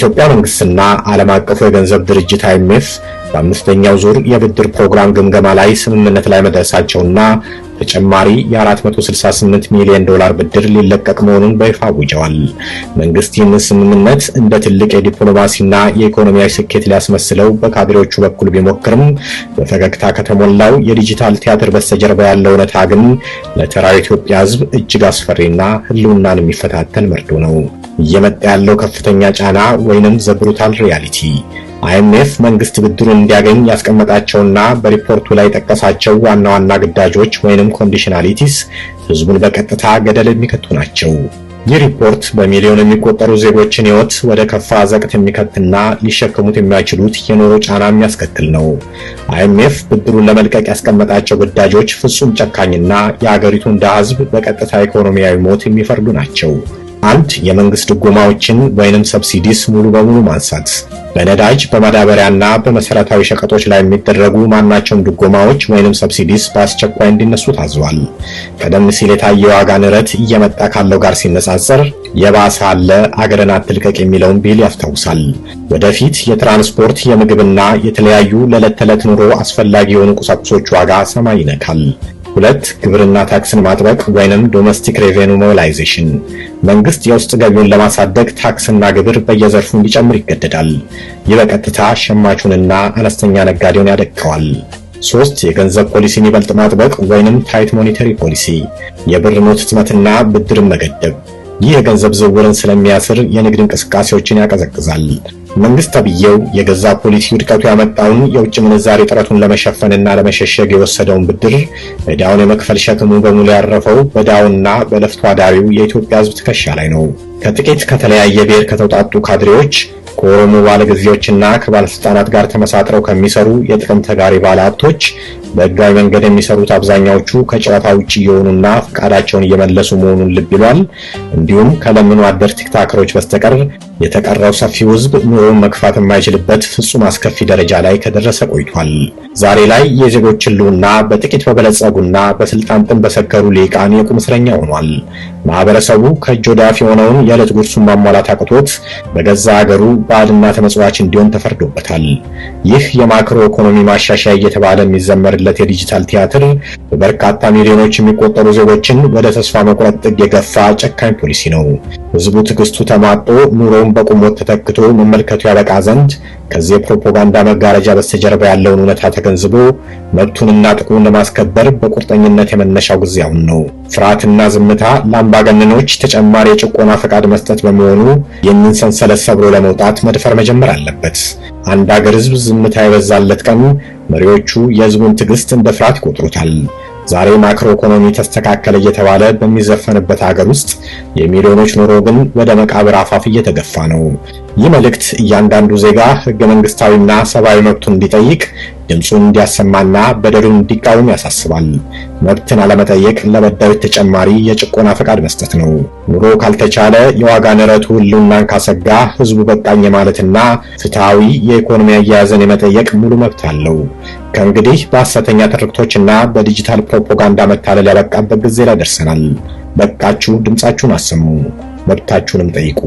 ኢትዮጵያ መንግስትና ዓለም አቀፉ የገንዘብ ድርጅት IMF በአምስተኛው ዙር የብድር ፕሮግራም ግምገማ ላይ ስምምነት ላይ መድረሳቸውና ተጨማሪ የ468 ሚሊዮን ዶላር ብድር ሊለቀቅ መሆኑን በይፋ አውጀዋል። መንግስት ይህን ስምምነት እንደ ትልቅ የዲፕሎማሲና የኢኮኖሚያዊ ስኬት ሊያስመስለው በካድሬዎቹ በኩል ቢሞክርም በፈገግታ ከተሞላው የዲጂታል ቲያትር በስተጀርባ ያለው እውነታ ግን ለተራው ኢትዮጵያ ሕዝብ እጅግ አስፈሪና ህልውናን የሚፈታተን መርዶ ነው። እየመጣ ያለው ከፍተኛ ጫና ወይንም ዘ ብሩታል ሪያሊቲ IMF መንግስት ብድሩን እንዲያገኝ ያስቀመጣቸውና በሪፖርቱ ላይ ጠቀሳቸው ዋና ዋና ግዳጆች ወይንም ኮንዲሽናሊቲስ ህዝቡን በቀጥታ ገደል የሚከቱ ናቸው። ይህ ሪፖርት በሚሊዮን የሚቆጠሩ ዜጎችን ህይወት ወደ ከፋ ዘቅት የሚከትና ሊሸከሙት የማይችሉት የኑሮ ጫና የሚያስከትል ነው። IMF ብድሩን ለመልቀቅ ያስቀመጣቸው ግዳጆች ፍጹም ጨካኝና የሀገሪቱን ድሃ ህዝብ በቀጥታ ኢኮኖሚያዊ ሞት የሚፈርዱ ናቸው። አንድ የመንግስት ድጎማዎችን ወይንም ሰብሲዲስ ሙሉ በሙሉ ማንሳት። በነዳጅ በማዳበሪያና በመሰረታዊ ሸቀጦች ላይ የሚደረጉ ማናቸውም ድጎማዎች ወይንም ሰብሲዲስ በአስቸኳይ እንዲነሱ ታዟል። ቀደም ሲል የታየው ዋጋ ንረት እየመጣ ካለው ጋር ሲነጻጸር የባሰ አለ አገርን አትልቀቅ የሚለውን ቢል ያስታውሳል። ወደፊት የትራንስፖርት የምግብና የተለያዩ ለዕለት ተዕለት ኑሮ አስፈላጊ የሆኑ ቁሳቁሶች ዋጋ ሰማይ ይነካል። 2 ግብርና ታክስን ማጥበቅ ወይንም ዶሜስቲክ ሬቬኑ ሞቢላይዜሽን። መንግስት የውስጥ ገቢውን ለማሳደግ ታክስና ግብር በየዘርፉ እንዲጨምር ይገደዳል። ይህ በቀጥታ ሸማቹንና አነስተኛ ነጋዴውን ያደቅቀዋል። 3 የገንዘብ ፖሊሲን ይበልጥ ማጥበቅ ወይንም ታይት ሞኔተሪ ፖሊሲ። የብር ኖት ህትመትና ብድርን መገደብ። ይህ የገንዘብ ዝውውርን ስለሚያስር የንግድ እንቅስቃሴዎችን ያቀዘቅዛል። መንግስት ተብዬው የገዛ ፖሊሲ ውድቀቱ ያመጣውን የውጭ ምንዛሬ ጥረቱን ለመሸፈንና ለመሸሸግ የወሰደውን ብድር ዕዳውን የመክፈል ሸክሙ በሙሉ ያረፈው በዳውና በለፍቶ አዳሪው የኢትዮጵያ ህዝብ ትከሻ ላይ ነው። ከጥቂት ከተለያየ ብሔር ከተውጣጡ ካድሬዎች ከኦሮሞ ባለጊዜዎችና ከባለስልጣናት ጋር ተመሳጥረው ከሚሰሩ የጥቅም ተጋሪ ባለሀብቶች በህጋዊ መንገድ የሚሰሩት አብዛኛዎቹ ከጨዋታ ውጪ የሆኑና ፈቃዳቸውን እየመለሱ መሆኑን ልብ ይሏል። እንዲሁም ከለምኑ አደር ቲክታከሮች በስተቀር የተቀረው ሰፊው ህዝብ ኑሮውን መግፋት የማይችልበት ፍጹም አስከፊ ደረጃ ላይ ከደረሰ ቆይቷል። ዛሬ ላይ የዜጎች ህልውና በጥቂት በበለጸጉና በስልጣን ጥም በሰከሩ ሊቃን የቁም እስረኛ ሆኗል። ማህበረሰቡ ከእጅ ወደ አፍ የሆነውን የዕለት ጉርሱን ማሟላት አቅቶት በገዛ ሀገሩ ባዕድና ተመጽዋች እንዲሆን ተፈርዶበታል። ይህ የማክሮ ኢኮኖሚ ማሻሻያ እየተባለ የሚዘመርለት የዲጂታል ቲያትር በበርካታ ሚሊዮኖች የሚቆጠሩ ዜጎችን ወደ ተስፋ መቁረጥ ጥግ የገፋ ጨካኝ ፖሊሲ ነው። ህዝቡ ትዕግስቱ ተማጦ ኑሮውን በቁሞት ተተክቶ መመልከቱ ያበቃ ዘንድ ከዚህ የፕሮፓጋንዳ መጋረጃ በስተጀርባ ያለውን እውነታ ተገንዝቦ መብቱንና ጥቅሙን ለማስከበር በቁርጠኝነት የመነሻው ጊዜ አሁን ነው። ፍርሃትና ዝምታ ለአምባገነኖች ተጨማሪ የጭቆና ፈቃድ መስጠት በመሆኑ ይህንን ሰንሰለት ሰብሮ ለመውጣት መድፈር መጀመር አለበት። አንድ ሀገር ህዝብ ዝምታ የበዛለት ቀን መሪዎቹ የህዝቡን ትዕግስት እንደ ፍርሃት ይቆጥሩታል። ዛሬ ማክሮ ኢኮኖሚ ተስተካከለ እየተባለ በሚዘፈንበት ሀገር ውስጥ የሚሊዮኖች ኑሮ ግን ወደ መቃብር አፋፍ እየተገፋ ነው። ይህ መልእክት እያንዳንዱ ዜጋ ህገ መንግስታዊና ሰብአዊ መብቱን እንዲጠይቅ ድምፁን እንዲያሰማና በደሉን እንዲቃወም ያሳስባል። መብትን አለመጠየቅ ለበዳዮች ተጨማሪ የጭቆና ፈቃድ መስጠት ነው። ኑሮ ካልተቻለ የዋጋ ንረቱ ህልውናን ካሰጋ ህዝቡ በቃኝ ማለትና ፍትሃዊ የኢኮኖሚ አያያዝን የመጠየቅ ሙሉ መብት አለው። ከእንግዲህ በሐሰተኛ ትርክቶችና በዲጂታል ፕሮፓጋንዳ መታለል ያበቃበት ጊዜ ላይ ደርሰናል። በቃችሁ፣ ድምጻችሁን አሰሙ፣ መብታችሁንም ጠይቁ።